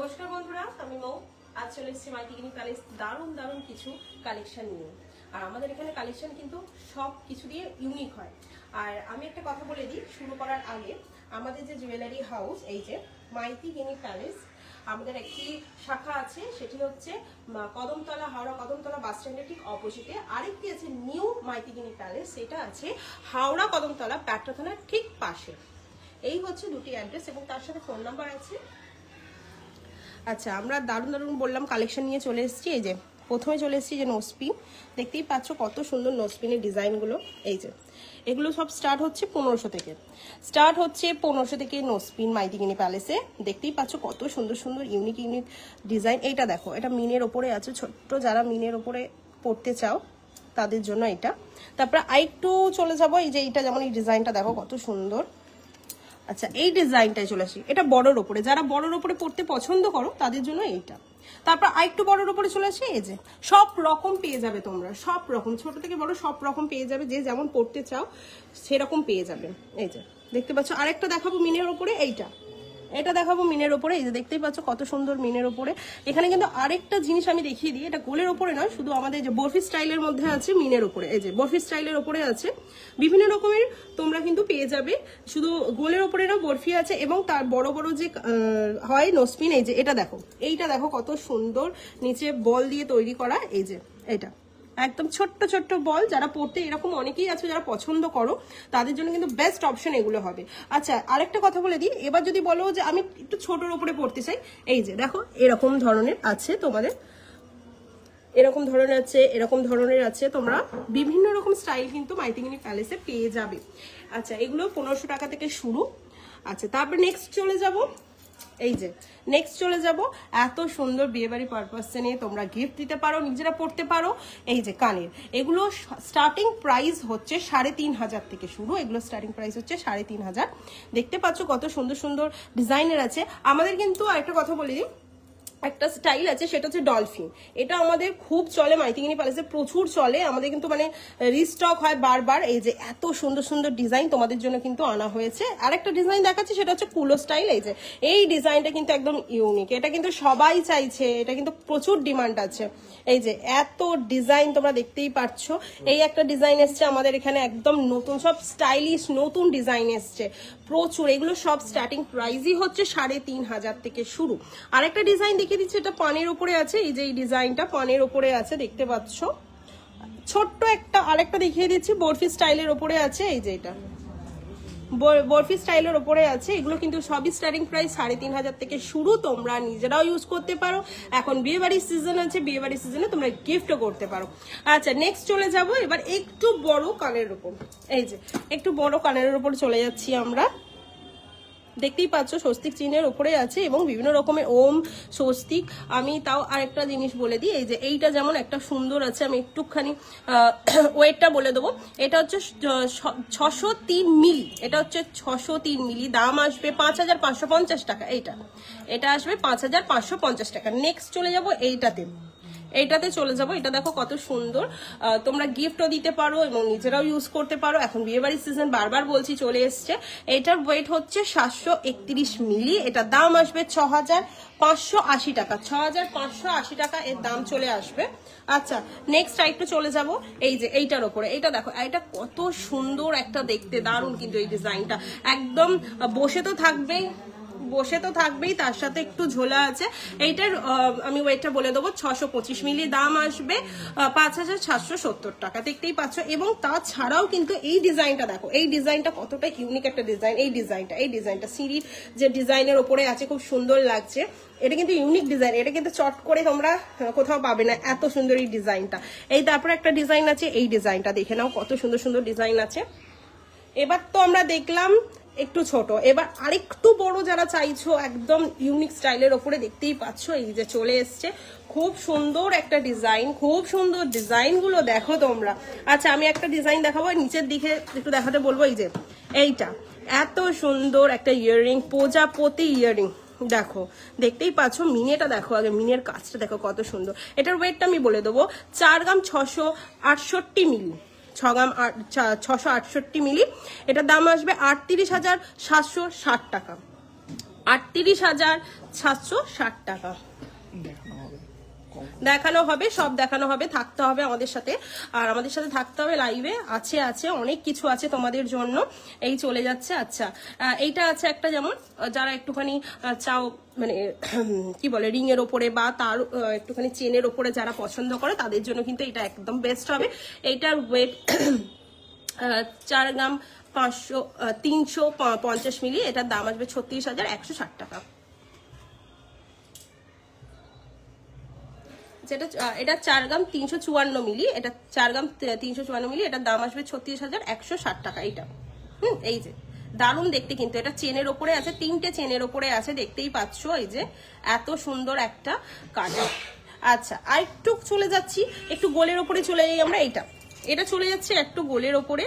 নমস্কার বন্ধুরা, আমি মৌ। আজ চলে এসেছি মাইতিগিনি প্যালেস দারুণ দারুণ কিছু কালেকশন নিয়ে। আর আমাদের এখানে কালেকশন কিন্তু সব কিছু দিয়ে ইউনিক হয়। আর আমি একটা কথা বলে দিই শুরু করার আগে, আমাদের যে জুয়েলারি হাউস, এই যে মাইতিগিনি প্যালেস, আমাদের একটি শাখা আছে, সেটি হচ্ছে কদমতলা, হাওড়া কদমতলা বাস স্ট্যান্ডের ঠিক অপোজিটে। আরেকটি আছে নিউ মাইতিগিনি প্যালেস, সেটা আছে হাওড়া কদমতলা প্যাট্রা থানার ঠিক পাশে। এই হচ্ছে দুটি অ্যাড্রেস এবং তার সাথে ফোন নাম্বার আছে। আচ্ছা, আমরা দারুণ দারুণ বললাম কালেকশন নিয়ে চলে এসেছি। এই যে প্রথমে চলে এসেছি যে নোসপিন, দেখতেই পাচ্ছ কত সুন্দর নোসপিনের ডিজাইনগুলো। এই যে এগুলো সব স্টার্ট হচ্ছে 1500 থেকে নোসপিন মাইতিগিনি প্যালেসে। দেখতেই পাচ্ছ কত সুন্দর সুন্দর ইউনিক ইউনিক ডিজাইন। এইটা দেখো, এটা মিনের ওপরে আছে, ছোট্ট যারা মিনের ওপরে পড়তে চাও তাদের জন্য এটা। তারপরে আরেকটু চলে যাবো, এই যে এইটা যেমন এই ডিজাইনটা দেখো কত সুন্দর। আচ্ছা, এই ডিজাইনটাই চলে আসি, এটা বড়োর ওপরে, যারা বড়োর ওপরে পড়তে পছন্দ করো তাদের জন্য এইটা। তারপর আরেকটু বড়োর ওপরে চলে আসি, এই যে সব রকম পেয়ে যাবে তোমরা, সব রকম ছোট থেকে বড় সব রকম পেয়ে যাবে, যে যেমন পড়তে চাও সেরকম পেয়ে যাবে। এই যে দেখতে পাচ্ছ, আরেকটা দেখাবো মিনের ওপরে, এটা দেখাবো মিনের ওপরে। এই যে দেখতেই পাচ্ছ কত সুন্দর মিনের ওপরে। এখানে কিন্তু আরেকটা জিনিস আমি দেখিয়ে দিই, এটা গোলের ওপরে নয়, শুধু আমাদের যে বরফি স্টাইলের মধ্যে আছে মিনের ওপরে। এই যে বরফি স্টাইলের ওপরে আছে, বিভিন্ন রকমের তোমরা কিন্তু পেয়ে যাবে। শুধু গোলের ওপরে না, বরফি আছে এবং তার বড় বড় যে হয় নোসপিন। এই যে এটা দেখো, এইটা দেখো কত সুন্দর, নিচে বল দিয়ে তৈরি করা। এই যে এটা একদম ছোট্ট ছোট্ট বল, যারা পড়তে এরকম অনেকেই আছে যারা পছন্দ করো তাদের জন্য কিন্তু বেস্ট অপশন এগুলো হবে। আচ্ছা, আরেকটা কথা বলে দিই, এবার যদি বলো যে আমি একটু ছোটর উপরে পড়তে চাই, এই যে দেখো এরকম ধরনের আছে তোমাদের, এরকম ধরনের আছে, এরকম ধরনের আছে, তোমরা বিভিন্ন রকম স্টাইল কিন্তু মাইতিগিনি প্যালেসে পেয়ে যাবে। আচ্ছা, এগুলো 1500 টাকা থেকে শুরু। আচ্ছা, তারপর নেক্সট চলে যাব, এই যে নেক্সট চলে যাব, এত সুন্দর বিয়েবাড়ি পারপাসে নিয়ে তোমরা গিফট দিতে পারো, নিজেরা পড়তে পারো। এই যে কানের, এগুলো স্টার্টিং প্রাইস হচ্ছে 3500 থেকে শুরু। এগুলো স্টার্টিং প্রাইস হচ্ছে 3500। দেখতে পাচ্ছ কত সুন্দর সুন্দর ডিজাইনের আছে। আমাদের কিন্তু আরেকটা কথা বলে দিই, একটা স্টাইল আছে, সেটা হচ্ছে ডলফিন। এটা আমাদের খুব চলে মাইতিগিনি প্যালেসে, প্রচুর চলে আমাদের, কিন্তু মানে রিস্টক হয় বারবার। এই যে এত সুন্দর সুন্দর ডিজাইন তোমাদের জন্য কিন্তু আনা হয়েছে। আরেকটা ডিজাইন দেখাচ্ছি, সেটা হচ্ছে কুলো স্টাইল। এই যে এই ডিজাইনটা কিন্তু একদম ইউনিক, এটা কিন্তু সবাই চাইছে, এটা কিন্তু প্রচুর ডিমান্ড আছে। এই যে এত ডিজাইন তোমরা দেখতেই পাচ্ছ। এই একটা ডিজাইন এসছে আমাদের এখানে, একদম নতুন, সব স্টাইলিশ নতুন ডিজাইন এসছে প্রচুর। এগুলো সব স্টার্টিং প্রাইসই হচ্ছে 3500 থেকে শুরু। আরেকটা ডিজাইন দেখিয়ে দিচ্ছি, এটা পানের উপরে আছে। এই যে এই ডিজাইনটা পানের উপরে আছে, দেখতে পাচ্ছ ছোট্ট একটা। আরেকটা দেখিয়ে দিচ্ছি, বরফি স্টাইলের উপরে আছে। এই যে এটা বরফি স্টাইলের উপরে আছে। এগুলো কিন্তু সবই স্টার্টিং প্রাইস 3500 থেকে শুরু। তোমরা নিজেরাও ইউজ করতে পারো, এখন বিয়ে বাড়ির সিজন আছে, বিয়ে বাড়ির সিজনে তোমরা গিফটও করতে পারো। আচ্ছা, নেক্সট চলে যাব এবার একটু বড় কানের উপর। এই যে একটু বড় কানের উপর চলে যাচ্ছি আমরা। দেখতেই পাচ্ছ স্বস্তিক চিহ্নের উপরে আছে এবং বিভিন্ন রকমের ওম, স্বস্তিক। আমি তাও আরেকটা জিনিস বলে দিই, এই যে এইটা যেমন একটা সুন্দর আছে, আমি একটুখানি ওয়েটটা বলে দেবো। এটা হচ্ছে 603 মিলি, এটা হচ্ছে 603 মিলি, দাম আসবে 5550 টাকা। এটা আসবে 5550 টাকা। নেক্সট চলে যাব এইটাতে চলে যাব। এটা দেখো কত সুন্দর, তোমরা গিফটও দিতে পারো এবং নিজেরাও ইউজ করতে পারো। এখন বিয়েবাড়ির সিজন বারবার বলছি চলে এসছে। এটার ওয়েট হচ্ছে 731 মিলি, এটা দাম আসবে 6580 টাকা। 6580 টাকা এর দাম চলে আসবে। আচ্ছা, নেক্সট আরেকটু চলে যাব, এই যে এইটার ওপরে। এটা দেখো, এটা কত সুন্দর একটা দেখতে, দারুণ কিন্তু এই ডিজাইনটা, একদম বসে তো থাকবেই, তার সাথে একটু ঝোলা আছে। এইটার আমি ওয়েটটা বলে দেবো, 625 মিলি, দাম আসবে 5770 টাকা। দেখতেই পাচ্ছ। এবং তাছাড়াও কিন্তু এই ডিজাইনটা দেখো, এই ডিজাইনটা কতটা ইউনিক একটা ডিজাইন। এই ডিজাইনটা সিঁড়ির যে ডিজাইনের ওপরে আছে, খুব সুন্দর লাগছে। এটা কিন্তু ইউনিক ডিজাইন, এটা কিন্তু চট করে তোমরা কোথাও পাবে না, এত সুন্দর এই ডিজাইনটা। এই তারপরে একটা ডিজাইন আছে, এই ডিজাইনটা দেখে নাও, কত সুন্দর সুন্দর ডিজাইন আছে। এবার তো আমরা দেখলাম একটু ছোট, এবার আরেকটু বড় যারা চাইছো একদম ইউনিক স্টাইলের ওপরে, দেখতেই পাচ্ছ এই যে চলে এসছে খুব সুন্দর একটা ডিজাইন, খুব সুন্দর ডিজাইনগুলো দেখো তোমরা। আচ্ছা, আমি একটা ডিজাইন দেখাবো, নিচের দিকে একটু দেখাতে বলবো। এই যে এইটা এত সুন্দর একটা ইয়াররিং, প্রজাপতি ইয়াররিং, দেখো দেখতেই পাচ্ছ। মিনেটা দেখো, আগে মিনের কাজটা দেখো কত সুন্দর। এটার ওয়েটটা আমি বলে দেবো, 4 গ্রাম 668 মিলি, 6 গ্রাম 668 মিলি। এটার দাম আসবে 38,760 টাকা। 760 টাকা দেখানো হবে, সব দেখানো হবে, থাকতে হবে আমাদের সাথে, আর আমাদের সাথে থাকতে হবে লাইভে। আছে অনেক কিছু আছে তোমাদের জন্য, এই চলে যাচ্ছে। আচ্ছা এইটা আছে একটা, যেমন যারা একটুখানি চাও মানে কি বলে রিং এর ওপরে বা তার একটুখানি চেনের ওপরে যারা পছন্দ করে তাদের জন্য কিন্তু এটা একদম বেস্ট হবে। এইটার ওয়েট 4 গ্রাম 350 মিলি, এটার দাম আসবে 36,160 টাকা। এটা 4 গ্রাম 354 মিলি, এটা 4 গ্রাম 354 মিলি, এটার দাম আসবে 36,160 টাকা। এইটা এই যে দারুণ দেখতে, কিন্তু এটা চেনের ওপরে আছে, 3টে চেনের ওপরে আছে, দেখতেই পাচ্ছ। এই যে এত সুন্দর একটা কালার। আচ্ছা আর একটু চলে যাচ্ছি, একটু গোলের ওপরে চলে যাই আমরা। এটা চলে যাচ্ছে একটু গোলের ওপরে,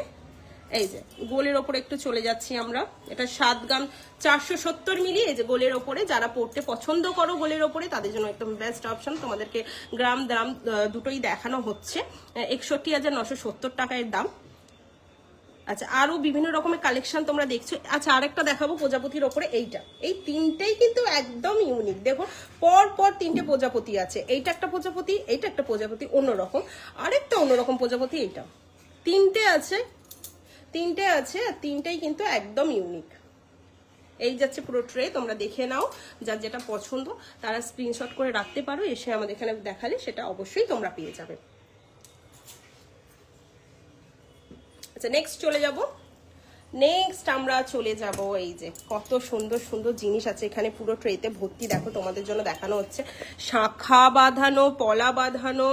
এই যে গোলের ওপরে একটু চলে যাচ্ছি আমরা। এটা 7 গ্রাম 470 মিলি, এই যে গোলের ওপরে যারা পড়তে পছন্দ করো গোলের ওপরে তাদের জন্য একদম বেস্ট অপশন। তোমাদেরকে গ্রাম দাম দুটোই দেখানো হচ্ছে, 61,970 টাকা এর দাম। আচ্ছা আরো বিভিন্ন রকমের কালেকশন তোমরা দেখছো। আচ্ছা আরেকটা দেখাবো প্রজাপতির ওপরে, এইটা, এই তিনটেই কিন্তু একদম ইউনিক। দেখো পর পর 3টে প্রজাপতি আছে, এইটা একটা প্রজাপতি, এইটা একটা প্রজাপতি অন্যরকম, আরেকটা অন্যরকম প্রজাপতি, এইটা, 3টে আছে আর 3টাই কিন্তু একদম ইউনিক। এই যাচ্ছে পুরো ট্রে, তোমরা দেখে নাও, যার যেটা পছন্দ তারা স্ক্রিনশট করে রাখতে পারো, এসে আমাদের এখানে দেখালে সেটা অবশ্যই তোমরা পেয়ে যাবে। আচ্ছা নেক্সট আমরা চলে যাব, এই যে কত সুন্দর সুন্দর জিনিস আছে এখানে, পুরো ট্রেতে ভর্তি। দেখো তোমাদের জন্য দেখানো হচ্ছে শাখা বাঁধানো, পলা বাঁধানো,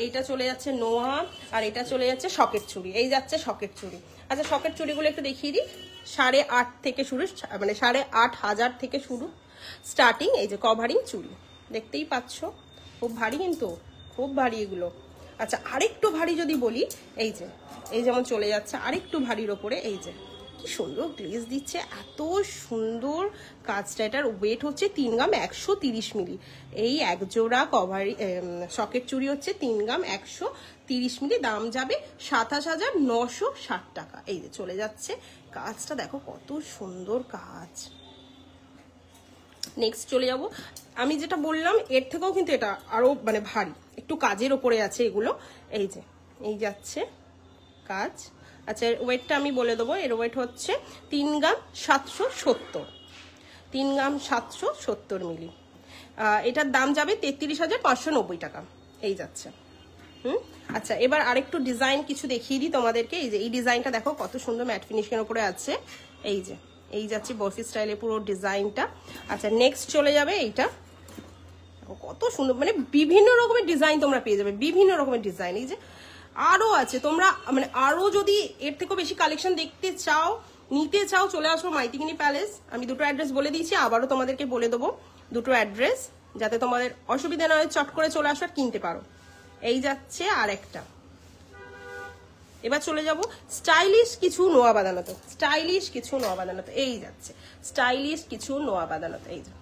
এইটা চলে যাচ্ছে নোয়া, আর এটা চলে যাচ্ছে শকের চুড়ি। এই যাচ্ছে শকের চুড়ি। আচ্ছা শকের চুড়িগুলো একটু দেখিয়ে দিই। 8.5 থেকে শুরু, মানে 8,500 থেকে শুরু স্টার্টিং। এই যে কভারিং চুড়ি দেখতেই পাচ্ছ, খুব ভারী, কিন্তু খুব ভারী এগুলো। আচ্ছা আরেকটু ভারী যদি বলি, এই যেমন চলে যাচ্ছে আরেকটু ভারীর ওপরে, এই যে কি সুন্দর গ্লেজ দিচ্ছে, এত সুন্দর কাজটা। এটার ওয়েট হচ্ছে 3 গ্রাম 130 মিলি। এই এক জোড়া কভারি সকেট চুড়ি হচ্ছে 3 গ্রাম 130 মিলি, দাম যাবে 27,960 টাকা। এই যে চলে যাচ্ছে, কাজটা দেখো কত সুন্দর কাজ। নেক্সট চলে যাব, আমি যেটা বললাম এর থেকেও কিন্তু এটা আরো মানে ভারী, একটু কাজের ওপরে আছে এগুলো। এই যে এই যাচ্ছে কাজ। আচ্ছা ওয়েটটা আমি বলে দেবো, এর ওয়েট হচ্ছে 3 গ্রাম 770 মিলি। এটার দাম যাবে 33,590 টাকা। এই যাচ্ছে। আচ্ছা এবার আরেকটু ডিজাইন কিছু দেখিয়ে দিই তোমাদেরকে। এই যে এই ডিজাইনটা দেখো কত সুন্দর ম্যাট ফিনিশিং এর উপরে আছে। এই যাচ্ছে বরফি স্টাইলে পুরো ডিজাইনটা। আচ্ছা নেক্সট চলে যাবে এইটা, কত সুন্দর, মানে বিভিন্ন রকমের ডিজাইন তোমরা পেয়ে যাবে, বিভিন্ন রকমের ডিজাইন। এই যে আরো আছে, তোমরা মানে আরো যদি এর থেকেও বেশি কালেকশন দেখতে চাও, নিতে চাও, চলে আসো মাইথিগিনি প্যালেস। আমি দুটো অ্যাড্রেস বলে দিয়েছি, আবারও তোমাদেরকে বলে দেবো দুটো অ্যাড্রেস, যাতে তোমাদের অসুবিধা না হয়, চট করে চলে আসো আর কিনতে পারো। এই যাচ্ছে আর একটা। এবার চলে যাব স্টাইলিশ কিছু নোয়া বাঁধানোতে, এই যাচ্ছে স্টাইলিশ কিছু নোয়া বাঁধানোতে। এই যে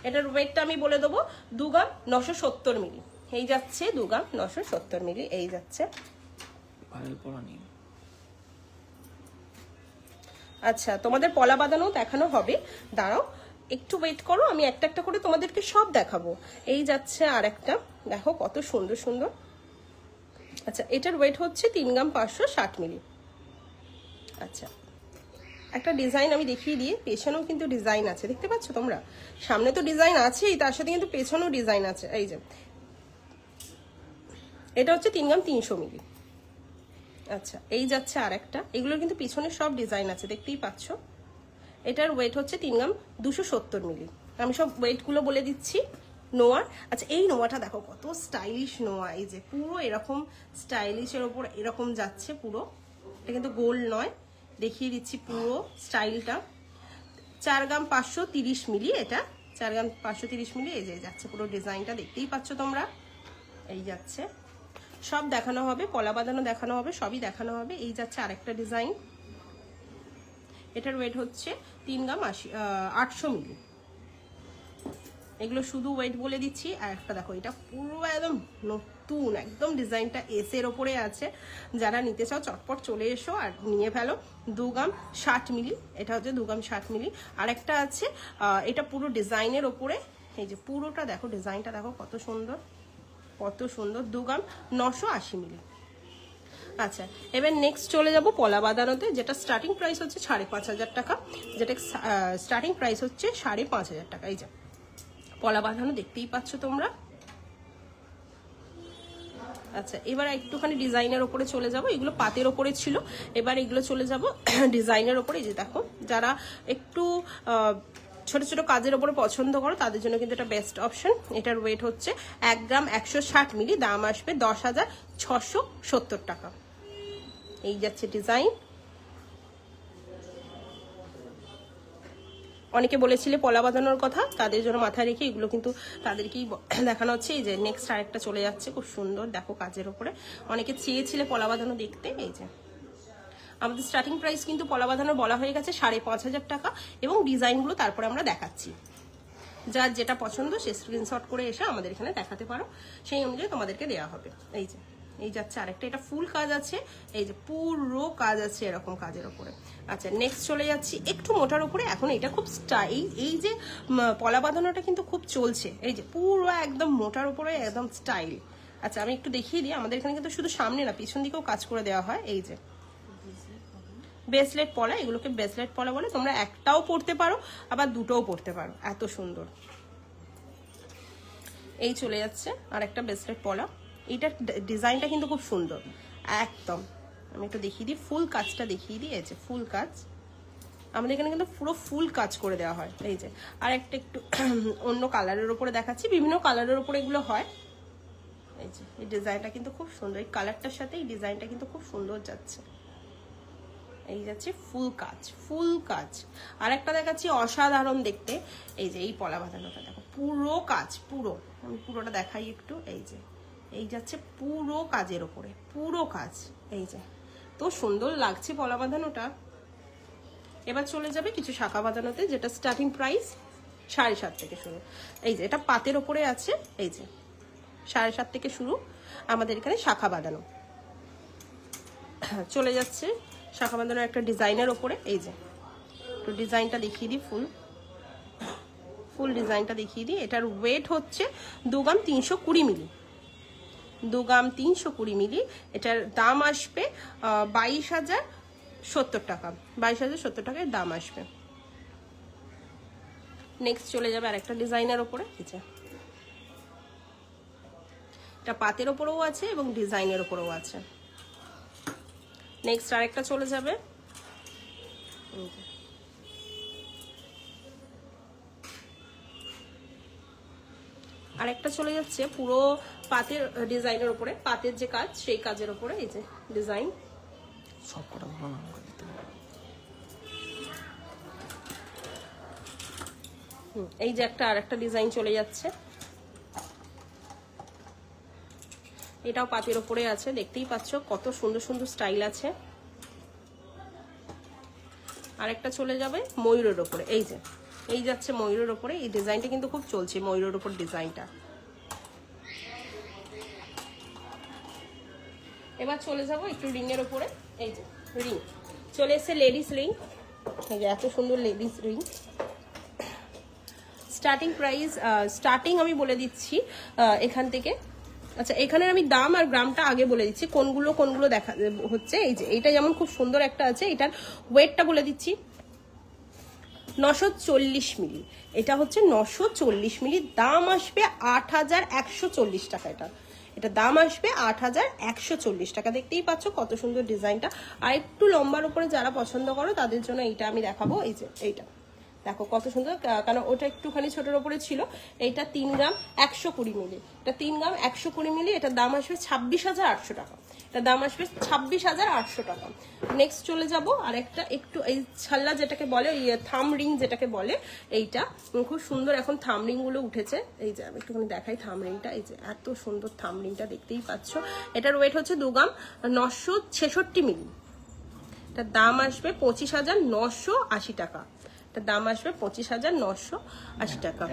এটার ওয়েটটা আমি বলে দেবো 2 গ্রাম 970 মিলি। এই যাচ্ছে 2 গ্রাম 970 মিলি। এই যাচ্ছে। আচ্ছা তোমাদের পলা বাঁধানো দেখানো হবে, দাঁড়াও একটু ওয়েট করো, আমি একটা একটা করে তোমাদেরকে সব দেখাবো। এই যাচ্ছে আর একটা, দেখো কত সুন্দর সুন্দর। আচ্ছা এটার ওয়েট হচ্ছে 3 গ্রাম 560 মিলি। আচ্ছা একটা ডিজাইন আমি দেখিয়ে দিই, পেছনেও কিন্তু ডিজাইন আছে, দেখতে পাচ্ছ তোমরা, সামনে তো ডিজাইন আছেই, তার সাথে কিন্তু পেছনেও ডিজাইন আছে। এই যে এটা হচ্ছে 3 গ্রাম 300 মিলি। আচ্ছা এই যাচ্ছে আর একটা, এগুলোর কিন্তু পিছনে সব ডিজাইন আছে, দেখতেই পাচ্ছ। এটার ওয়েট হচ্ছে 3 গ্রাম 270 মিলি। আমি সব ওয়েটগুলো বলে দিচ্ছি নোয়ার। আচ্ছা এই নোয়াটা দেখো কত স্টাইলিশ নোয়া, এই যে পুরো এরকম স্টাইলিশের ওপর এরকম যাচ্ছে পুরো, এটা কিন্তু গোল্ড নয়, দেখিয়ে দিচ্ছি পুরো স্টাইলটা। 4 গ্রাম 530 মিলি, এটা 4 গ্রাম 530 মিলি। এই যে যাচ্ছে পুরো ডিজাইনটা, দেখতেই পাচ্ছ তোমরা। এই যাচ্ছে, সব দেখানো হবে, পলা বাঁধানো দেখানো হবে, সবই দেখানো হবে। এই যাচ্ছে আরেকটা ডিজাইন, এটার ওয়েট হচ্ছে 3 গ্রাম 800 মিলি। এগুলো শুধু ওয়েট বলে দিচ্ছি। আর একটা দেখো, এটা পুরো একদম নতুন, একদম ডিজাইনটা এসের ওপরে আছে। যারা নিতে চাও চটপট চলে এসো আর নিয়ে ফেলো। 2 গ্রাম 60 মিলি, এটা হচ্ছে 2 গ্রাম 60 মিলি। আর একটা আছে এটা পুরো ডিজাইনের ওপরে, এই যে পুরোটা দেখো, ডিজাইনটা দেখো কত সুন্দর, কত সুন্দর। 2 গ্রাম 980 মিলি। আচ্ছা, এবার নেক্সট চলে যাব পলা বাঁধানোতে, যেটা স্টার্টিং প্রাইস হচ্ছে 5,500 টাকা, যেটা স্টার্টিং প্রাইস হচ্ছে 5,500 টাকা। এই যে পলা বাঁধানো দেখতেই পাচ্ছ তোমরা। আচ্ছা, এবার একটুখানি ডিজাইনের ওপরে চলে যাব। এগুলো পাতের ওপরে ছিল, এবার এগুলো চলে যাব ডিজাইনের ওপরে। এই যে দেখো, যারা একটু ছোট ছোট কাজের ওপরে পছন্দ করো তাদের জন্য কিন্তু এটা বেস্ট অপশন। এটার ওয়েট হচ্ছে 1 গ্রাম 160 মিলি, দাম আসবে 10,670 টাকা। এই যাচ্ছে ডিজাইন। অনেকে বলেছিলে পলা বাঁধানোর কথা, তাদের জন্য মাথায় রেখে এগুলো কিন্তু তাদেরকেই দেখানো হচ্ছে। এই যে নেক্সট আরেকটা চলে যাচ্ছে, খুব সুন্দর দেখো কাজের ওপরে। অনেকে চেয়েছিলে পলা বাঁধানো দেখতে। এই যে আমাদের স্টার্টিং প্রাইস কিন্তু পলা বাঁধানোর বলা হয়ে গেছে 5,500 টাকা, এবং ডিজাইনগুলো তারপরে আমরা দেখাচ্ছি। যার যেটা পছন্দ সে স্ক্রিনশট করে এসে আমাদের এখানে দেখাতে পারো, সেই অনুযায়ী তোমাদেরকে দেওয়া হবে। এই যে এই যাচ্ছে আরেকটা, এটা ফুল কাজ আছে, এই যে পুরো কাজ আছে এরকম কাজের ওপরে। আচ্ছা, নেক্সট চলে যাচ্ছি একটু মোটার উপরে। এখন এটা খুব স্টাইল, এই যে পলা বাঁধানোটা কিন্তু খুব চলছে। এই যে পুরো একদম মোটার উপরে একদম স্টাইল। আচ্ছা, আমি একটু দেখিয়ে দিই, আমাদের এখানে কিন্তু শুধু সামনে না, পিছন দিকেও কাজ করে দেওয়া হয়। এই যে ব্রেসলেট পলা, এগুলোকে ব্রেসলেট পলা বলে। তোমরা একটাও পরতে পারো, আবার দুটোও পরতে পারো, এত সুন্দর। এই চলে যাচ্ছে আর একটা ব্রেসলেট পলা। এইটার ডিজাইনটা কিন্তু খুব সুন্দর একদম। আমি একটু দেখিয়ে দিই, ফুল কাজটা দেখিয়ে দিই। এই যে ফুল কাজ, আমাদের এখানে কিন্তু পুরো ফুল কাজ করে দেওয়া হয়। এই যে আর একটা একটু অন্য কালারের উপরে দেখাচ্ছি, বিভিন্ন কালারের উপরে এগুলো হয়। এই যে এই ডিজাইনটা কিন্তু খুব সুন্দর, এই কালারটার সাথে এই ডিজাইনটা কিন্তু খুব সুন্দর যাচ্ছে। এই যাচ্ছে ফুল কাজ, ফুল কাজ। আর একটা দেখাচ্ছি অসাধারণ দেখতে। এই যে এই পলা বাঁধানোটা দেখো, পুরো কাজ, পুরো আমি পুরোটা দেখাই একটু। এই যে এই যাচ্ছে পুরো কাজের ওপরে, পুরো কাজ। এই যে তো সুন্দর লাগছে পলা বাঁধানোটা। এবার চলে যাবে কিছু শাখা বাঁধানোতে, যেটা স্টার্টিং প্রাইস 7.5 থেকে শুরু। এই যে এটা পাতের ওপরে আছে। এই যে 7.5 থেকে শুরু আমাদের এখানে শাখা বাঁধানো। চলে যাচ্ছে শাখা বাঁধানোর একটা ডিজাইনের ওপরে। এই যে একটু ডিজাইনটা দেখিয়ে দিই, ফুল ডিজাইনটা দেখিয়ে দিই। এটার ওয়েট হচ্ছে 2 গ্রাম 320 মিলি, 2 গ্রাম 320 মিলি। এটার দাম আসবে 22,070 টাকা, 22,070 টাকায় দাম আসবে। নেক্সট চলে যাবে আরেকটা ডিজাইনের ওপরে। এটা পাতের ওপরেও আছে এবং ডিজাইনের ওপরেও আছে। নেক্সট আরেকটা চলে যাবে, আরেকটা চলে যাচ্ছে পুরো পাতের ডিজাইনের উপরে, পাতের যে কাজ সেই কাজের উপরে। এই যে ডিজাইন সবকটা এই যে একটা আরেকটা ডিজাইন চলে যাচ্ছে, এটাও পাতের উপরে আছে। দেখতেই পাচ্ছ কত সুন্দর সুন্দর স্টাইল আছে। আরেকটা চলে যাবে ময়ূরের উপরে। এই যে এই যাচ্ছে ময়ূরের উপরে, এই ডিজাইনটা কিন্তু খুব চলছে, ময়ূরের উপর ডিজাইনটা। এবার চলে যাব একটু রিং এর উপরে। এই যে রিং চলে এসেছে, লেডিস রিং। এই যে এত সুন্দর ladies ring. Starting price, starting আমি বলে দিচ্ছি এখান থেকে। আচ্ছা, এখানে আমি দাম আর গ্রামটা আগে বলে দিচ্ছি, কোনগুলো কোনগুলো দেখা হচ্ছে। এই যে এটা যেমন খুব সুন্দর একটা আছে, এটার ওয়েটটা বলে দিচ্ছি 940 মিলি। এটা হচ্ছে 940 মিলি, দাম আসবে 8,140 টাকা। এটা দাম আসবে 8,140 টাকা। দেখতেই পাচ্ছ কত সুন্দর ডিজাইনটা। আর একটু লম্বার উপরে যারা পছন্দ করো তাদের জন্য এইটা আমি দেখাবো। এই যে এইটা দেখো কত সুন্দর, কারণ ওটা একটুখানি ছোটোর ওপরে ছিল। এইটা 3 গ্রাম 120 মিলি, এটা 3 গ্রাম 120 মিলি। এটার দাম আসবে 26,800 টাকা। এটার দাম আসবে 26,800 টাকা। নেক্সট চলে যাব আরেকটা, একটু এই ছাল্লা যেটাকে বলে, এই থাম রিং যেটাকে বলে, এইটা খুব সুন্দর এখন থাম রিং গুলো উঠেছে। এই যে আমি একটুখানি দেখাই থাম রিংটা। এই যে এত সুন্দর থাম রিংটা, দেখতেই পাচ্ছ। এটার ওয়েট হচ্ছে 2 গ্রাম 966 মিলি। এটার দাম আসবে 25,980 টাকা। এটার দাম আসবে 25,980 টাকা।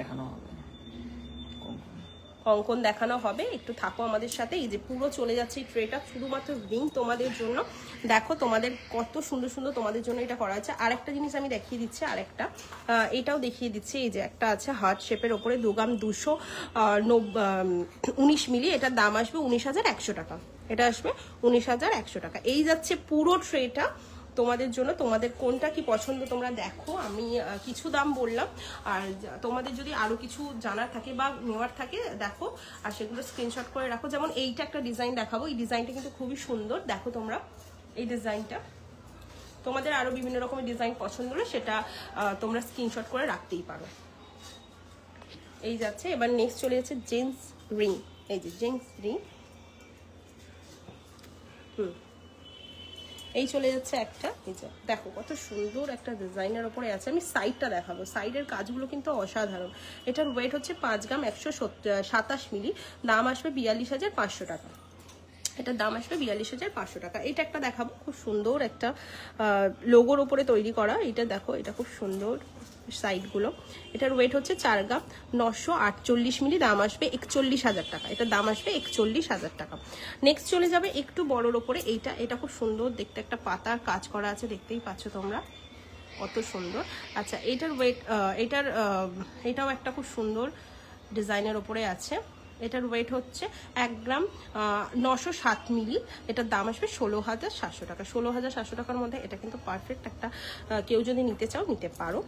কঙ্কন দেখানো হবে, একটু থাকো আমাদের সাথে। এই যে পুরো চলে যাচ্ছে এই ট্রেটা, শুধুমাত্র রিং তোমাদের জন্য। দেখো তোমাদের কত সুন্দর সুন্দর তোমাদের জন্য এটা করা আছে। আর একটা জিনিস আমি দেখিয়ে দিচ্ছি, আরেকটা এটাও দেখিয়ে দিচ্ছি। এই যে একটা আছে হার্ট শেপের ওপরে 2 গ্রাম 219 মিলি, এটার দাম আসবে 19,100 টাকা। এটা আসবে 19,100 টাকা। এই যাচ্ছে পুরো ট্রেটা তোমাদের জন্য। তোমাদের কোনটা কি পছন্দ তোমরা দেখো, আমি কিছু দাম বললাম, আর তোমাদের যদি আরো কিছু জানার থাকে বা নেওয়ার থাকে দেখো, আর সেগুলো স্ক্রিনশট করে রাখো। যেমন এইটা একটা ডিজাইন দেখাবো, এই ডিজাইনটা কিন্তু খুবই সুন্দর। দেখো তোমরা এই ডিজাইনটা, তোমাদের আরো বিভিন্ন রকমের ডিজাইন পছন্দ হলে সেটা তোমরা স্ক্রিনশট করে রাখতেই পারো। এই যাচ্ছে। এবার নেক্সট চলে যাচ্ছে জেন্টস রিং। এই যে জেন্টস রিং, এই চলে যাচ্ছে একটা। এই যে দেখো কত সুন্দর একটা ডিজাইনের ওপরে আছে। আমি সাইডটা দেখাবো, সাইডের কাজগুলো কিন্তু অসাধারণ। এটার ওয়েট হচ্ছে 5 গ্রাম 127 মিলি, দাম আসবে 42,500 টাকা। এটার দাম আসবে 42,500 টাকা। এটা একটা দেখাবো, খুব সুন্দর একটা লোগোর ওপরে তৈরি করা। এটা দেখো, এটা খুব সুন্দর সাইডগুলো। এটার ওয়েট হচ্ছে 4 গ্রাম 948 মিলি, দাম আসবে 41,000 টাকা। এটার দাম আসবে 41,000 টাকা। নেক্সট চলে যাবে একটু বড়োর ওপরে। এটা খুব সুন্দর দেখতে, একটা পাতার কাজ করা আছে, দেখতেই পাচ্ছ তোমরা কত সুন্দর। আচ্ছা, এটার ওয়েট এটাও একটা খুব সুন্দর ডিজাইনের ওপরে আছে। এটার ওয়েট হচ্ছে 1 গ্রাম 907 মিলি, এটার দাম আসবে 16,700 টাকা। 16,700 টাকার মধ্যে এটা কিন্তু পারফেক্ট একটা, কেউ যদি নিতে চাও নিতে পারো।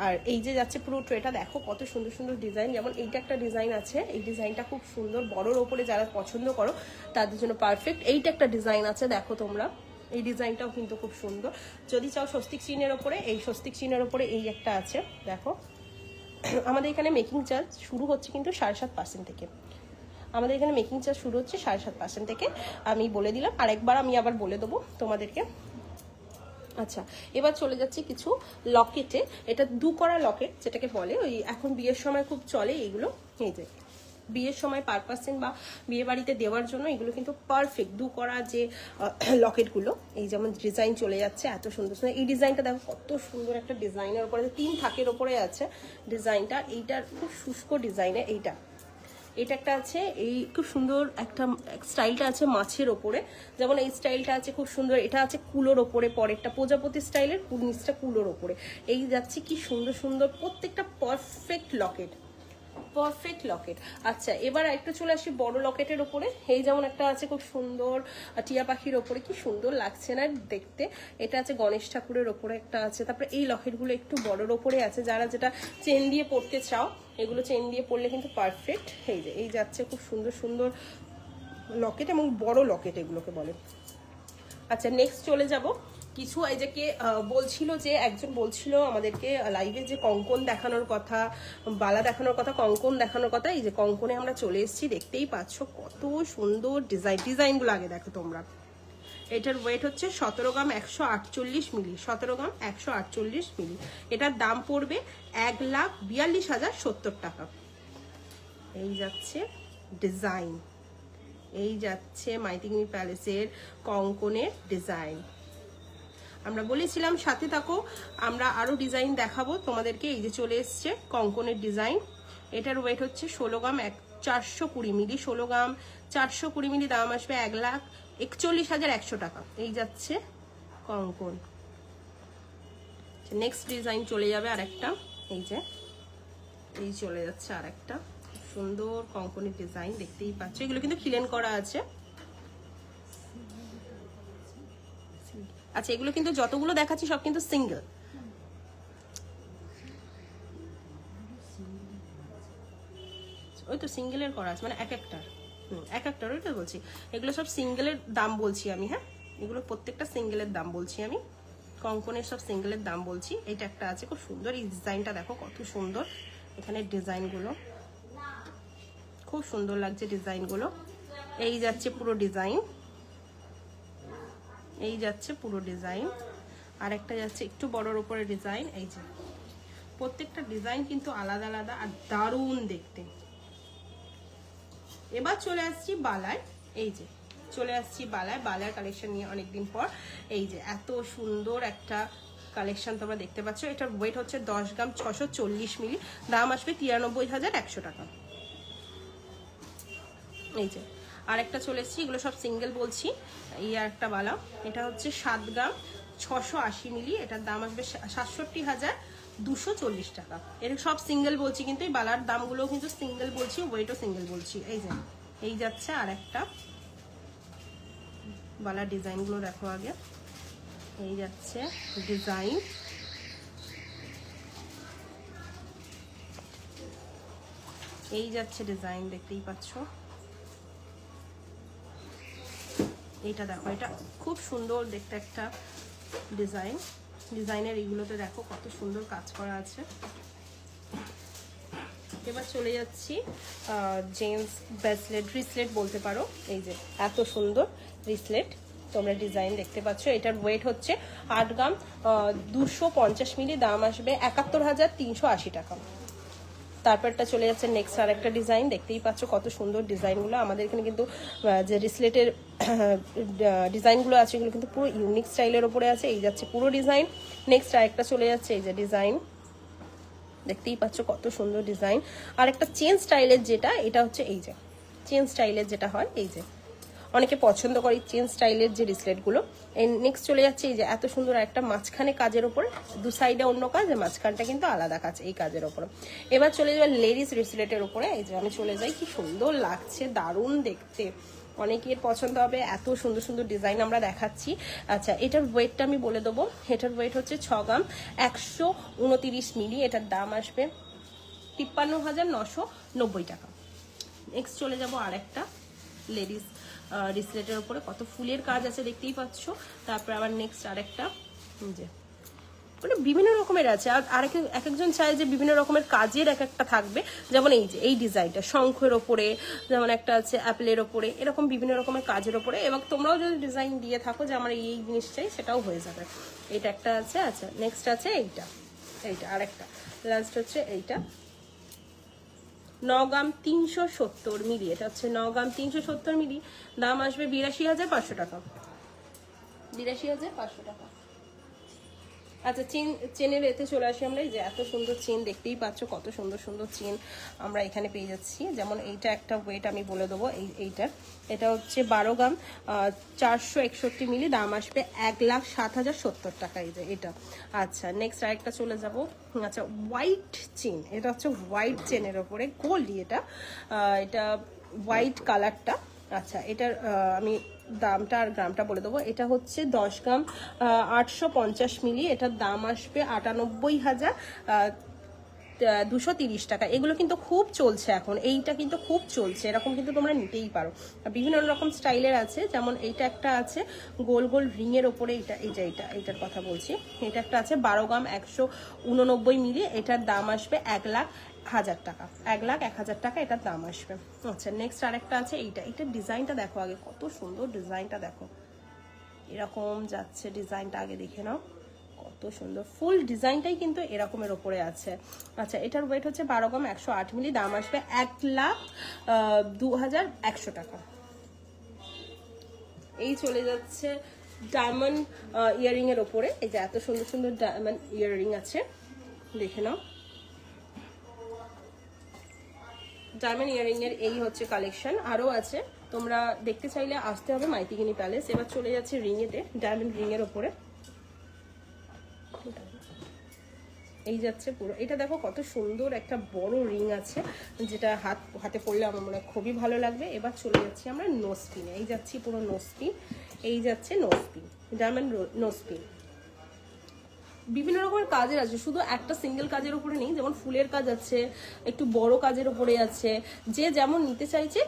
আর এই যে যাচ্ছে পুরো ট্রেটা, দেখো কত সুন্দর সুন্দর ডিজাইন। যেমন এইটা একটা ডিজাইন আছে, এই ডিজাইনটা খুব সুন্দর, বড়োর ওপরে যারা পছন্দ করো তাদের জন্য পারফেক্ট। এইটা একটা ডিজাইন আছে, দেখো তোমরা এই ডিজাইনটাও কিন্তু খুব সুন্দর। যদি চাও স্বস্তিক চিহ্নের ওপরে, এই স্বস্তিক চিহ্নের ওপরে এই একটা আছে। দেখো আমাদের এখানে মেকিং চার্জ শুরু হচ্ছে কিন্তু 7.5% থেকে। আমাদের এখানে মেকিং চার্জ শুরু হচ্ছে 7.5% থেকে, আমি বলে দিলাম। আরেকবার আমি আবার বলে দেবো তোমাদেরকে। আচ্ছা, এবার চলে যাচ্ছে কিছু লকেটে। এটা 2 করা লকেট যেটাকে বলে, ওই এখন বিয়ের সময় খুব চলে এইগুলো। এই যে বিয়ের সময় পারপাসেন বা বিয়ে বাড়িতে দেওয়ার জন্য এগুলো কিন্তু পারফেক্ট 2 করা যে লকেটগুলো। এই যেমন ডিজাইন চলে যাচ্ছে এত সুন্দর সুন্দর। এই ডিজাইনটা দেখো কত সুন্দর একটা ডিজাইনের উপরে 3 থাকের ওপরে আছে ডিজাইনটা। এইটার খুব শুষ্ক ডিজাইনে এইটা, এটা একটা আছে, এই খুব সুন্দর একটা স্টাইলটা আছে মাছের ওপরে। যেমন এই স্টাইলটা আছে খুব সুন্দর, এটা আছে কুলোর ওপরে, পরেরটা প্রজাপতি স্টাইলের, নিচটা কুলোর ওপরে। এই যাচ্ছে কি সুন্দর সুন্দর, প্রত্যেকটা পারফেক্ট লকেট, পারফেক্ট লকেট। আচ্ছা, এবার একটা চলে আসি বড় লকেটের ওপরে। এই যেমন একটা আছে খুব সুন্দর টিয়া পাখির ওপরে, কি সুন্দর লাগছে না দেখতে। এটা আছে গণেশ ঠাকুরের ওপরে একটা আছে। তারপরে এই লকেটগুলো একটু বড়র ওপরে আছে, যারা যেটা চেন দিয়ে পরতে চাও এগুলো চেন দিয়ে পরলে কিন্তু পারফেক্ট। এই যে এই যাচ্ছে খুব সুন্দর সুন্দর লকেট এবং বড় লকেট এগুলোকে বলে। আচ্ছা, নেক্সট চলে যাব কিছু। এই যে কে বলছিল, যে একজন বলছিল আমাদেরকে লাইভে যে কঙ্কন দেখানোর কথা, বালা দেখানোর কথা, কঙ্কন দেখানোর কথা। এই যে কঙ্কনে আমরা চলে এসেছি, দেখতেই পাচ্ছ কত সুন্দর ডিজাইনগুলো আগে দেখো তোমরা। এটার ওয়েট হচ্ছে 17 গ্রাম 148 মিলি, 17 গ্রাম 148 মিলি। এটার দাম পড়বে 1,42,070 টাকা। এই যাচ্ছে ডিজাইন, এই যাচ্ছে মাইথিলি প্যালেসের কঙ্কনের ডিজাইন। আমরা বলেছিলাম সাথে থাকো, আমরা আরো ডিজাইন দেখাবো তোমাদেরকে। এই যে চলে এসছে কঙ্কনের ডিজাইন। এটার ওয়েট হচ্ছে 16 গ্রাম 420 মিলি, 16 গ্রাম 420 মিলি, দাম আসবে 1,41,100 টাকা। এই যাচ্ছে কঙ্কন। নেক্সট ডিজাইন চলে যাবে আরেকটা। এই যে এই চলে যাচ্ছে আরেকটা সুন্দর কঙ্কনের ডিজাইন, দেখতেই পাচ্ছ। এগুলো কিন্তু খিলেন করা আছে। আচ্ছা, এগুলো কিন্তু যতগুলো দেখাচ্ছি সব কিন্তু সিঙ্গেল। ওই তো সিঙ্গেলের করা আছে, মানে এক একটার ওইটা বলছি। এগুলো সব সিঙ্গেলের দাম বলছি আমি। হ্যাঁ, এগুলো প্রত্যেকটা সিঙ্গেলের দাম বলছি আমি, কঙ্কনের সব সিঙ্গেলের দাম বলছি। এটা একটা আছে খুব সুন্দর, এই ডিজাইনটা দেখো কত সুন্দর। এখানে ডিজাইনগুলো খুব সুন্দর লাগছে ডিজাইনগুলো। এই যাচ্ছে পুরো ডিজাইন, এই যাচ্ছে পুরো ডিজাইন। আর একটা যাচ্ছে একটু বড়র উপরে ডিজাইন। এই যে প্রত্যেকটা ডিজাইন কিন্তু আলাদা আলাদা আর দারুণ দেখতে। এবার চলে আসছি বালায়। এই যে চলে আসছি বালার কালেকশন নিয়ে অনেকদিন পর। এই যে এত সুন্দর একটা কালেকশন তোমরা দেখতে পাচ্ছ। এটার ওয়েট হচ্ছে 10 গ্রাম 640 মিলি, দাম আসবে 93,100 টাকা। এই যে আরেকটা চলে এসেছি, এগুলো সব সিঙ্গেল বলছি। এই আর একটা বালা, এটা হচ্ছে 7 গ্রাম 680 মিলি, এটার দাম আসবে 67,240 টাকা। এর সব সিঙ্গেল বলছি, কিন্তু এই বালার দামগুলো কিন্তু সিঙ্গেল বলছি, ওয়েটও সিঙ্গেল বলছি। এই যে এই যাচ্ছে আর একটা বালার, ডিজাইনগুলো দেখো আগে। এই যাচ্ছে ডিজাইন, এই যাচ্ছে ডিজাইন, দেখতেই পাচ্ছ। এইটা দেখো, এটা খুব সুন্দর দেখতে একটা ডিজাইন। ডিজাইনের এইগুলোতে দেখো কত সুন্দর কাজ করা আছে। এবার চলে যাচ্ছি জেন্টস ব্রেসলেট, রিসলেট বলতে পারো। এই যে এত সুন্দর রিসলেট তোমরা ডিজাইন দেখতে পাচ্ছ। এটার ওয়েট হচ্ছে 8 গ্রাম 250 মিলি, দাম আসবে 71,380 টাকা। তারপরটা চলে যাচ্ছে নেক্সট আর একটা ডিজাইন, দেখতেই পাচ্ছ কত সুন্দর ডিজাইনগুলো। আমাদের এখানে কিন্তু যে রিসলেটের ডিজাইনগুলো আছে এগুলো কিন্তু পুরো ইউনিক স্টাইলের ওপরে আছে। এই যাচ্ছে পুরো ডিজাইন। নেক্সট আরেকটা চলে যাচ্ছে, এই যে ডিজাইন, দেখতেই পাচ্ছ কত সুন্দর ডিজাইন। আর একটা চেন স্টাইলের যেটা, এটা হচ্ছে এই যে চেন স্টাইলের যেটা হয়, এই যে অনেকে পছন্দ করে চেন স্টাইলের যে রিসলেটগুলো। নেক্সট চলে যাচ্ছে এই যে এত সুন্দর একটা মাঝখানে কাজের ওপর, দু সাইডে অন্য কাজ, মাঝখানটা কিন্তু আলাদা কাজ এই কাজের ওপর। এবার চলে যাবে লেডিস রিসলেটের উপরে। এই যে আমি চলে যাই, কি সুন্দর লাগছে, দারুণ দেখতে, অনেকের পছন্দ হবে। এত সুন্দর সুন্দর ডিজাইন আমরা দেখাচ্ছি। আচ্ছা, এটার ওয়েটটা আমি বলে দেবো। এটার ওয়েট হচ্ছে 6 গ্রাম 129 মিলি, এটার দাম আসবে 53,990 টাকা। নেক্সট চলে যাব আর একটা লেডিস রিসলেটের উপরে, কত ফুলের কাজ আছে দেখতেই পাচ্ছ। তারপর আবার নেক্সট আরেকটা, যে মানে বিভিন্ন রকমের আছে। আর এক একজন চায় যে বিভিন্ন রকমের কাজের এক একটা থাকবে, যেমন এই যে এই ডিজাইনটা শঙ্খের ওপরে, যেমন একটা আছে অ্যাপেলের ওপরে, এরকম বিভিন্ন রকমের কাজের ওপরে। এবং তোমরাও যদি ডিজাইন দিয়ে থাকো যে আমার এই জিনিস চাই, সেটাও হয়ে যাবে। এটা একটা আছে। আচ্ছা, নেক্সট আছে এইটা, এইটা আরেকটা, লাস্ট হচ্ছে এইটা 9 গ্রাম 370 মিলি, এটা হচ্ছে 9 গ্রাম 370 মিলি, দাম আসবে 82,500 টাকা। 82,500 টাকা। আচ্ছা, চেনের এতে চলে আসি আমরা। এই যে এত সুন্দর চেন, দেখতেই পাচ্ছ কত সুন্দর সুন্দর চেন আমরা এখানে পেয়ে যাচ্ছি। যেমন এইটা একটা ওয়েট আমি বলে দেবো, এইটার এটা হচ্ছে 12 গ্রাম 461 মিলি, দাম আসবে 1,07,070 টাকা। এই যে এটা। আচ্ছা, নেক্সট আরেকটা চলে যাব। আচ্ছা, হোয়াইট চেন, এটা হচ্ছে হোয়াইট চেনের ওপরে গোল্ড, এটা হোয়াইট কালারটা। আচ্ছা, এটার আমি দামটা আর গ্রামটা বলে দেবো। এটা হচ্ছে 10 গ্রাম 850 মিলি, এটার দাম আসবে 98,230 টাকা। এগুলো কিন্তু খুব চলছে এখন, এইটা কিন্তু খুব চলছে, এরকম কিন্তু তোমরা নিতেই পারো। বিভিন্ন রকম স্টাইলের আছে, যেমন এইটা একটা আছে গোল গোল রিংয়ের ওপরে, এইটার কথা বলছি। এটা একটা আছে 12 গ্রাম 189 মিলি, এটার দাম আসবে 1,01,000 টাকা। 1,01,000 টাকা এটার দাম আসবে। আচ্ছা, নেক্সট আরেকটা আছে এইটার ডিজাইনটা দেখো আগে, কত সুন্দর ডিজাইনটা দেখো, এরকম যাচ্ছে ডিজাইনটা, আগে দেখে নাও কত সুন্দর। ফুল ডিজাইনটাই কিন্তু এরকমের ওপরে আছে। আচ্ছা, এটার ওয়েট হচ্ছে 12 গ্রাম 108 মিলি, দাম আসবে 1,02,100 টাকা। এই চলে যাচ্ছে ডায়মন্ড ইয়ারিং এর ওপরে। এই যে এত সুন্দর সুন্দর ডায়মন্ড ইয়ারিং আছে, দেখে নাও। ডায়মন্ড ইয়ারিং এর এই হচ্ছে কালেকশন, আরো আছে, তোমরা দেখতে চাইলে আসতে হবে মাইতিগিনি প্যালেস। এবার চলে যাচ্ছে রিং এতে, ডায়মন্ড রিং এর ওপরে। এই যাচ্ছে পুরো, এটা দেখো কত সুন্দর একটা বড় রিং আছে, যেটা হাতে পড়লে আমার মনে হয় খুবই ভালো লাগবে। এবার চলে যাচ্ছি আমরা নোজপিনে। এই যাচ্ছি পুরো নোজপিন, এই যাচ্ছে নোজপিন, ডায়মন্ড নোজপিন। বিভিন্ন রকমের কাজের আছে, শুধু একটা সিঙ্গেল কাজের উপরে নেই, যেমন ফুলের কাজ আছে, একটু বড় কাজের উপরে আছে, যে যেমন নিতে চাইছে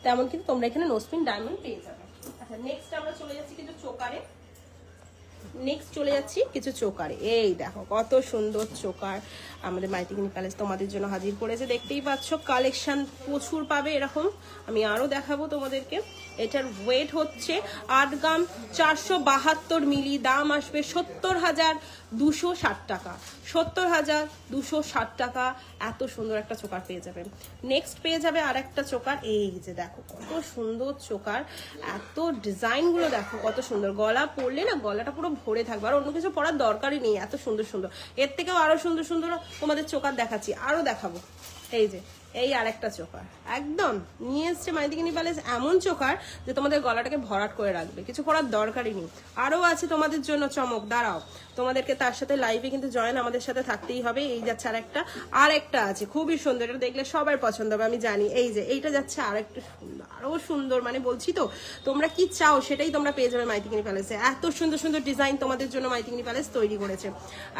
তেমন কিন্তু তোমরা এখানে নোজপিন ডায়মন্ড পেয়ে যাবে। আচ্ছা, নেক্সট আমরা চলে যাচ্ছি কিছু চোকারে। এই দেখো কত সুন্দর চোকার আমাদের মাইতিগিনি প্যালেস তোমাদের জন্য হাজির করেছে। দেখতেই পাচ্ছ কালেকশন প্রচুর পাবে এরকম, আমি আরো দেখাবো তোমাদেরকে। এটার ওয়েট হচ্ছে 8 গ্রাম 472 মিলি, দাম আসবে 70,260 টাকা। 70,260 টাকা। এত সুন্দর একটা চোকার পেয়ে যাবেন। নেক্সট পেয়ে যাবে আর একটা চোকার, এই যে দেখো কত সুন্দর চোকার, এত ডিজাইনগুলো দেখো কত সুন্দর, গলা পরলে না গলাটা পুরো ভরে থাকবে, আর অন্য কিছু পরার দরকারই নেই, এত সুন্দর সুন্দর। এর থেকেও আরো সুন্দর সুন্দর তোমাদের চোকার দেখাচ্ছি, আরো দেখাবো। এই যে এই আরেকটা চোকার একদম নিয়ে এসছে মাইথিকিনি প্যালেস, এমন চোকার যে তোমাদের গলাটাকে ভরাট করে রাখবে, কিছু পরার দরকারই নেই। আরো আছে তোমাদের জন্য চমক, দাঁড়াও তোমাদেরকে তার সাথে লাইভে কিন্তু জয়েন আমাদের সাথে থাকতেই হবে। এই যাচ্ছে আর একটা আছে খুবই সুন্দর, এটা দেখলে সবার পছন্দ হবে আমি জানি। এই যে এইটা যাচ্ছে আরেকটা সুন্দর, আরো সুন্দর, মানে বলছি তো তোমরা কি চাও সেটাই তোমরা পেয়ে যাবে মাইথিকিনি প্যালেসে। এত সুন্দর সুন্দর ডিজাইন তোমাদের জন্য মাইথিকিনি প্যালেস তৈরি করেছে।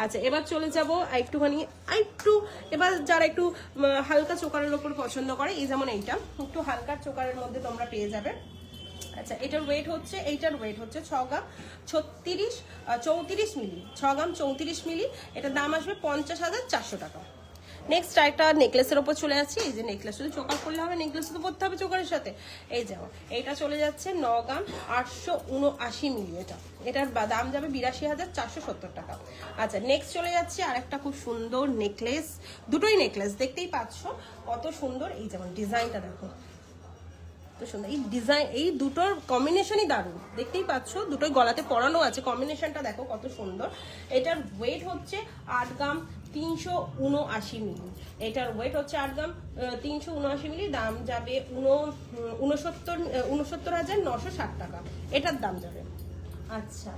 আচ্ছা এবার চলে যাবো একটুখানি এবার যারা একটু হালকা চোকারের ওপর পছন্দ করে, এই যেমন এইটা একটু হালকা চোকারের মধ্যে তোমরা পেয়ে যাবে। আচ্ছা এইটার ওয়েট হচ্ছে 6 গ্রাম 34 মিলি, 6 গ্রাম 34 মিলি। এটার দাম আসবে 50,400 টাকা। নেক্সট একটা নেকলেসের ওপর চলে যাচ্ছি। এই যে নেকলেস শুধু চোকার করলে হবে, নেকলেস তো পরতে হবে চোকারের সাথে। এই যাও এইটা চলে যাচ্ছে 9 গ্রাম 879 মিলি, এটার দাম যাবে 82,470 টাকা। আচ্ছা নেক্সট চলে যাচ্ছে আরেকটা খুব সুন্দর নেকলেস, দুটোই নেকলেস দেখতেই পাচ্ছ কত সুন্দর। এই যেমন ডিজাইনটা দেখো সুন্দর, এই ডিজাইন এই দুটোর কম্বিনেশনই দারুণ, দেখতেই পাচ্ছ দুটোই গলাতে পরানো আছে, কম্বিনেশনটা দেখো কত সুন্দর। এটার ওয়েট হচ্ছে 8 গ্রাম 379 মিলি, এটার ওয়েট হচ্ছে 8 গ্রাম 379 মিলি, দাম যাবে 69,960 টাকা, এটার দাম যাবে। আচ্ছা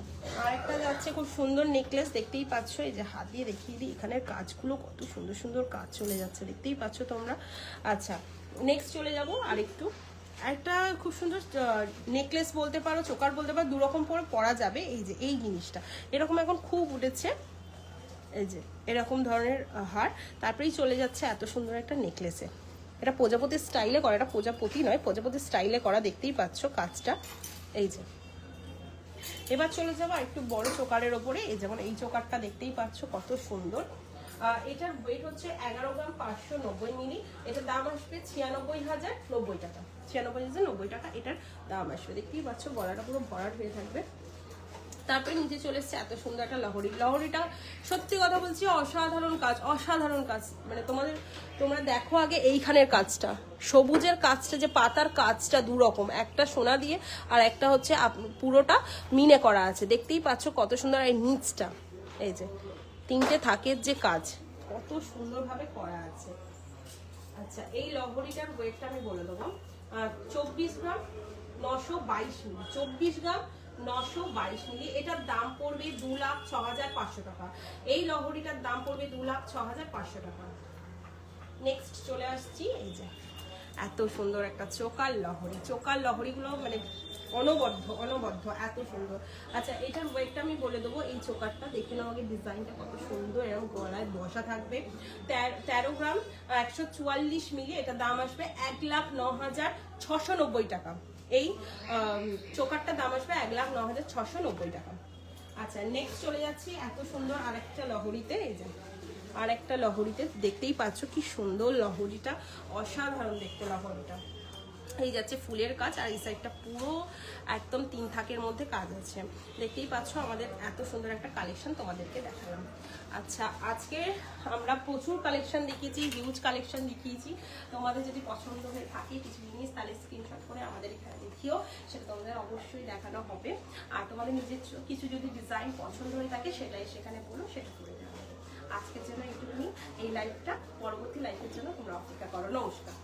আরেকটা যাচ্ছে খুব সুন্দর নেকলেস, দেখতেই পাচ্ছ, এই যে হাত দিয়ে দেখিয়ে দিই, এখানের কাজগুলো কত সুন্দর সুন্দর কাজ চলে যাচ্ছে, দেখতেই পাচ্ছ তোমরা। আচ্ছা নেক্সট চলে যাবো আরেকটু, একটা খুব সুন্দর নেকলেস বলতে পারো, চোকার বলতে পারো, দুরকম করে পরা যাবে। এই যে এই জিনিসটা এরকম এখন খুব উঠেছে, এই যে এরকম ধরনের হার, তারপরেই চলে যাচ্ছে এত সুন্দর একটা নেকলেসে। এটা প্রজাপতির স্টাইলে করা, এটা প্রজাপতি নয়, প্রজাপতির স্টাইলে করা, দেখতেই পাচ্ছ কাজটা। এই যে এবার চলে যাবো একটু বড় চোকারের ওপরে, এই যেমন এই চোকারটা দেখতেই পাচ্ছ কত সুন্দর। এটার ওয়েট হচ্ছে 11 গ্রাম 590 মিলি, এটার দাম আসবে 96,090 টাকা, 96,090 টাকা এটার দাম আসবে। দেখতেই পাচ্ছ গলাটা পুরো ভরাট হয়ে থাকবে। তারপরে নিচে চলে এসছে এত সুন্দর একটা লহরিটা সত্যি কথা বলছি অসাধারণ কাজ, মানে তোমরা দেখো আগে এইখানের কাজটা, সবুজের কাজটা, যে পাতার কাজটা দুরকম, একটা সোনা দিয়ে আর একটা হচ্ছে পুরোটা মিনে করা আছে, দেখতেই পাচ্ছ কত সুন্দর। এই নিচটা এই যে 3টে থাকের যে কাজ কত সুন্দরভাবে করা আছে। আচ্ছা এই লহরিটার ওয়েটটা আমি বলে দেবো, 24 গ্রাম 922 মিলি, 24 গ্রাম 922 মিলি, এটার দাম পড়বে 2,06,500 টাকা। এই লহরিটার দাম পড়বে 2,06,500 টাকা। নেক্সট চলে আসছি, এই যে এত সুন্দর একটা চোকার লহরিগুলো মানে অনবদ্য এত সুন্দর। আচ্ছা এটার ওয়েটটা আমি বলে দেবো, এই চোকারটা দেখে নাও আগে, ডিজাইনটা কত সুন্দর, এরকম গলায় বসা থাকবে। 13 গ্রাম 144 মিলি, এটার দাম আসবে 1,09,690 টাকা। এই চোকারটার দাম আসবে 1,09,690 টাকা। আচ্ছা নেক্সট চলে যাচ্ছি এত সুন্দর আরেকটা লহরিতে, এই যে আরেকটা লহরিতে দেখতেই পাচ্ছ কি সুন্দর লহরিটা, অসাধারণ দেখতে লহরিটা। এই যাচ্ছে ফুলের কাজ, আর এই সাইডটা পুরো একদম 3 থাকের মধ্যে কাজ আছে, দেখতেই পাচ্ছ। আমাদের এত সুন্দর একটা কালেকশন তোমাদেরকে দেখালাম। আচ্ছা আজকে আমরা প্রচুর কালেকশন দেখিয়েছি, হিউজ কালেকশন দেখিয়েছি। তোমাদের যদি পছন্দ হয়ে থাকে কিছু জিনিস, তাহলে স্ক্রিনশট করে আমাদের এখানে দেখিও, সেটা তোমাদের অবশ্যই দেখানো হবে। আর তোমাদের নিজের কিছু যদি ডিজাইন পছন্দ হয়ে থাকে সেটাই সেখানে বলো, সেটা করে দেওয়া হবে। আজকের জন্য এইটুকুনি, এই লাইভটা, পরবর্তী লাইভের জন্য তোমরা অপেক্ষা করো। নমস্কার।